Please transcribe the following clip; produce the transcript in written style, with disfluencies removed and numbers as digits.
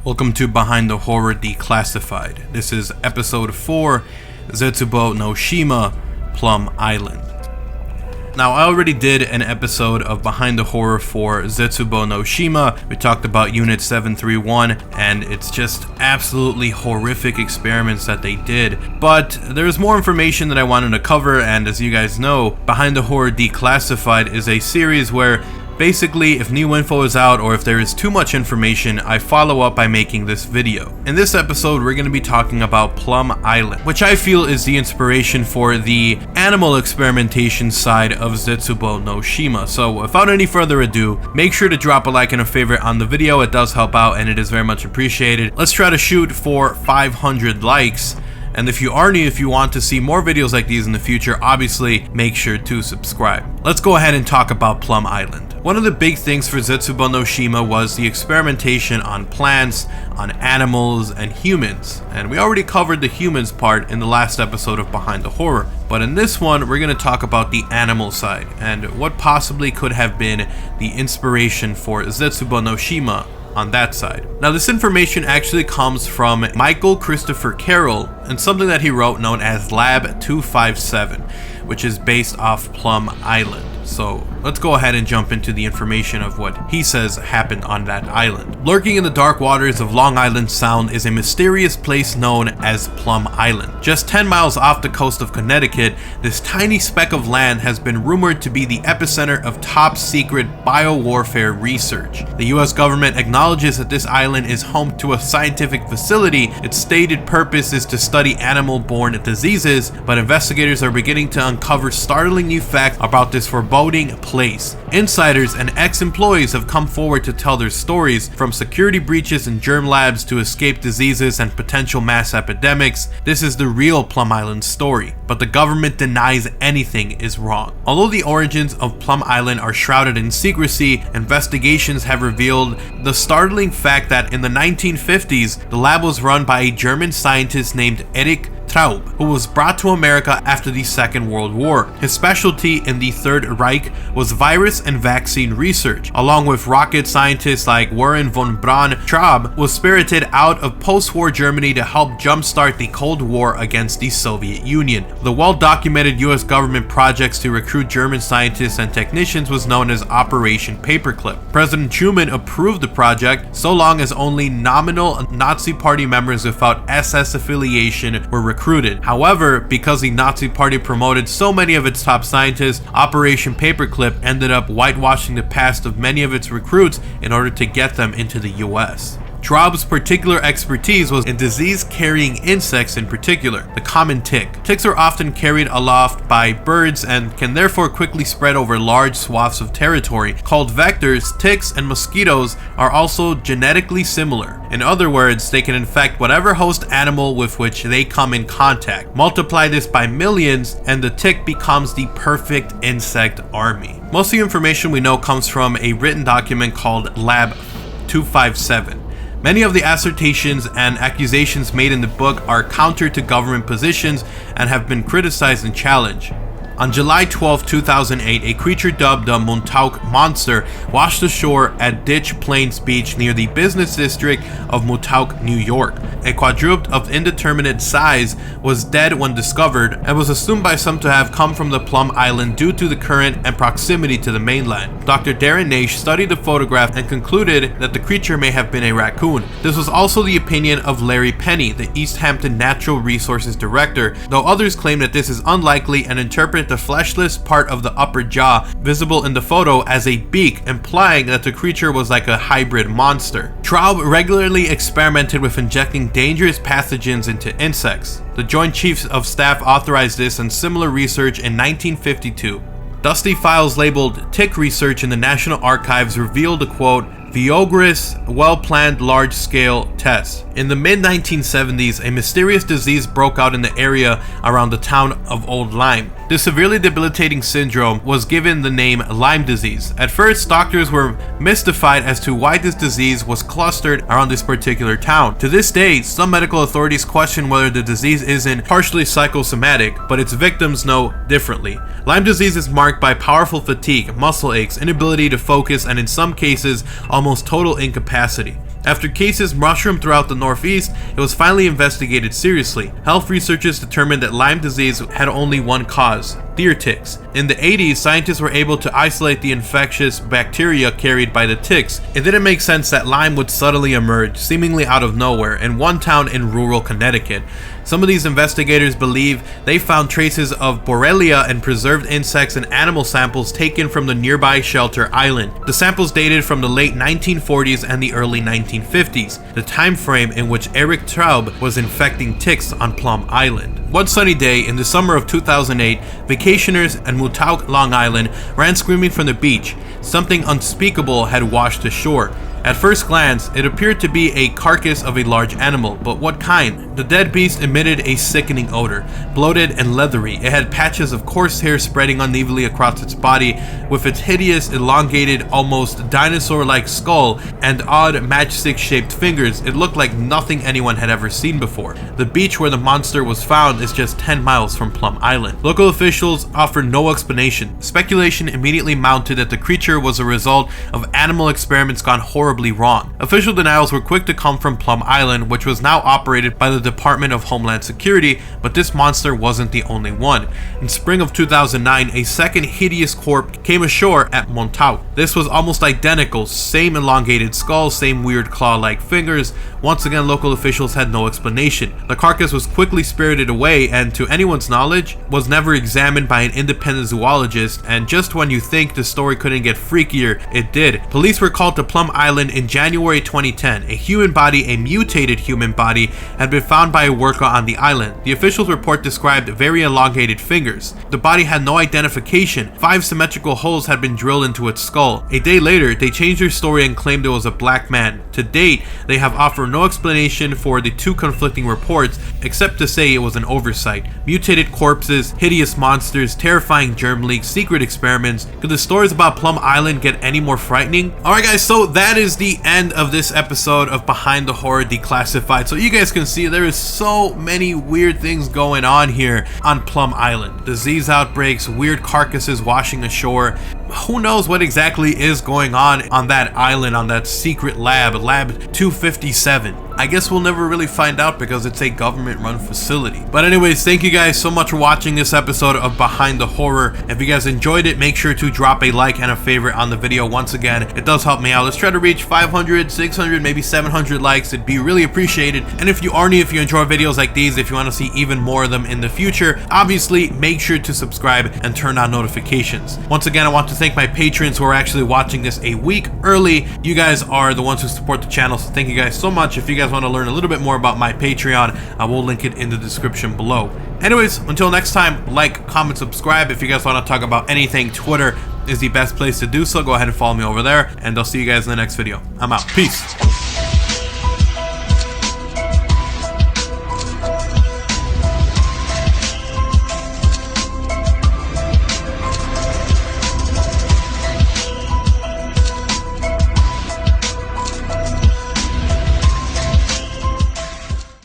Welcome to Behind the Horror Declassified. This is episode 4, Zetsubou no Shima, Plum Island. Now, I already did an episode of Behind the Horror for Zetsubou no Shima. We talked about Unit 731, and it's just absolutely horrific experiments that they did. But there's more information that I wanted to cover, and as you guys know, Behind the Horror Declassified is a series where basically, if new info is out or if there is too much information, I follow up by making this video. In this episode, we're going to be talking about Plum Island, which I feel is the inspiration for the animal experimentation side of Zetsubou no Shima. So without any further ado, make sure to drop a like and a favorite on the video. It does help out and it is very much appreciated. Let's try to shoot for 500 likes. And if you are new, if you want to see more videos like these in the future, obviously make sure to subscribe. Let's go ahead and talk about Plum Island. One of the big things for Zetsubou no Shima was the experimentation on plants, on animals, and humans. And we already covered the humans part in the last episode of Behind the Horror. But in this one, we're going to talk about the animal side and what possibly could have been the inspiration for Zetsubou no Shima on that side. Now, this information actually comes from Michael Christopher Carroll and something that he wrote known as Lab 257, which is based off Plum Island. So let's go ahead and jump into the information of what he says happened on that island. Lurking in the dark waters of Long Island Sound is a mysterious place known as Plum Island. Just 10 miles off the coast of Connecticut, this tiny speck of land has been rumored to be the epicenter of top secret biowarfare research. The US government acknowledges that this island is home to a scientific facility. Its stated purpose is to study animal-borne diseases, but investigators are beginning to uncover startling new facts about this foreboding place. Insiders and ex-employees have come forward to tell their stories, from security breaches in germ labs to escaped diseases and potential mass epidemics. This is the real Plum Island story, but the government denies anything is wrong. Although the origins of Plum Island are shrouded in secrecy, investigations have revealed the startling fact that in the 1950s, the lab was run by a German scientist named Erich Traub, who was brought to America after the Second World War. His specialty in the Third Reich was virus and vaccine research. Along with rocket scientists like Warren von Braun, Traub was spirited out of post-war Germany to help jumpstart the Cold War against the Soviet Union. The well-documented US government projects to recruit German scientists and technicians was known as Operation Paperclip. President Truman approved the project so long as only nominal Nazi Party members without SS affiliation were recruited. However, because the Nazi Party promoted so many of its top scientists, Operation Paperclip ended up whitewashing the past of many of its recruits in order to get them into the US. Traub's particular expertise was in disease-carrying insects, in particular, the common tick. Ticks are often carried aloft by birds and can therefore quickly spread over large swaths of territory. Called vectors, ticks and mosquitoes are also genetically similar. In other words, they can infect whatever host animal with which they come in contact. Multiply this by millions and the tick becomes the perfect insect army. Most of the information we know comes from a written document called Lab 257. Many of the assertions and accusations made in the book are counter to government positions and have been criticized and challenged. On July 12, 2008, a creature dubbed the Montauk Monster washed ashore at Ditch Plains Beach near the business district of Montauk, New York. A quadruped of indeterminate size was dead when discovered and was assumed by some to have come from the Plum Island due to the current and proximity to the mainland. Dr. Darren Naish studied the photograph and concluded that the creature may have been a raccoon. This was also the opinion of Larry Penny, the East Hampton Natural Resources Director, though others claim that this is unlikely and interpret the fleshless part of the upper jaw visible in the photo as a beak, implying that the creature was like a hybrid monster. Traub regularly experimented with injecting dangerous pathogens into insects. The Joint Chiefs of Staff authorized this and similar research in 1952. Dusty files labeled Tick Research in the National Archives revealed a quote, "vigorous, well-planned large-scale test." In the mid-1970s, a mysterious disease broke out in the area around the town of Old Lyme. This severely debilitating syndrome was given the name Lyme disease. At first, doctors were mystified as to why this disease was clustered around this particular town. To this day, some medical authorities question whether the disease isn't partially psychosomatic, but its victims know differently. Lyme disease is marked by powerful fatigue, muscle aches, inability to focus, and in some cases, almost total incapacity. After cases mushroomed throughout the Northeast, it was finally investigated seriously. Health researchers determined that Lyme disease had only one cause: deer ticks. In the 80s, scientists were able to isolate the infectious bacteria carried by the ticks. It didn't make sense that Lyme would suddenly emerge, seemingly out of nowhere, in one town in rural Connecticut. Some of these investigators believe they found traces of Borrelia and preserved insects and animal samples taken from the nearby Shelter Island. The samples dated from the late 1940s and the early 1950s, the time frame in which Eric Traub was infecting ticks on Plum Island. One sunny day in the summer of 2008, vacationers in Montauk, Long Island, ran screaming from the beach. Something unspeakable had washed ashore. At first glance, it appeared to be a carcass of a large animal, but what kind? The dead beast emitted a sickening odor, bloated and leathery. It had patches of coarse hair spreading unevenly across its body. With its hideous, elongated, almost dinosaur-like skull and odd matchstick-shaped fingers, it looked like nothing anyone had ever seen before. The beach where the monster was found is just 10 miles from Plum Island. Local officials offered no explanation. Speculation immediately mounted that the creature was a result of animal experiments gone horribly wrong. Official denials were quick to come from Plum Island, which was now operated by the Department of Homeland Security, but this monster wasn't the only one. In spring of 2009, a second hideous corpse came ashore at Montauk. This was almost identical, same elongated skull, same weird claw-like fingers. Once again, local officials had no explanation. The carcass was quickly spirited away and, to anyone's knowledge, was never examined by an independent zoologist, and just when you think the story couldn't get freakier, it did. Police were called to Plum Island in January 2010. A human body, a mutated human body, had been found by a worker on the island. The official's report described very elongated fingers. The body had no identification. 5 symmetrical holes had been drilled into its skull. A day later, they changed their story and claimed it was a black man. To date, they have offered no explanation for the 2 conflicting reports, except to say it was an oversight. Mutated corpses, hideous monsters, terrifying germ leaks, secret experiments. Could the stories about Plum Island get any more frightening? Alright guys, so that is the end of this episode of Behind the Horror Declassified. So you guys can see there is so many weird things going on here on Plum Island. Disease outbreaks, weird carcasses washing ashore. Who knows what exactly is going on that island, on that secret lab, Lab 257. I guess we'll never really find out because it's a government-run facility. But anyways, thank you guys so much for watching this episode of Behind the Horror. If you guys enjoyed it, make sure to drop a like and a favorite on the video. Once again, it does help me out. Let's try to reach 500, 600, maybe 700 likes. It'd be really appreciated. And if you are new, if you enjoy videos like these, if you want to see even more of them in the future, obviously make sure to subscribe and turn on notifications. Once again, I want to thank my patrons who are actually watching this a week early. You guys are the ones who support the channel, so thank you guys so much. If you guys want to learn a little bit more about my Patreon, I will link it in the description below. Anyways, until next time, like, comment, subscribe. If you guys want to talk about anything, Twitter is the best place to do so. Go ahead and follow me over there, and I'll see you guys in the next video. I'm out. Peace.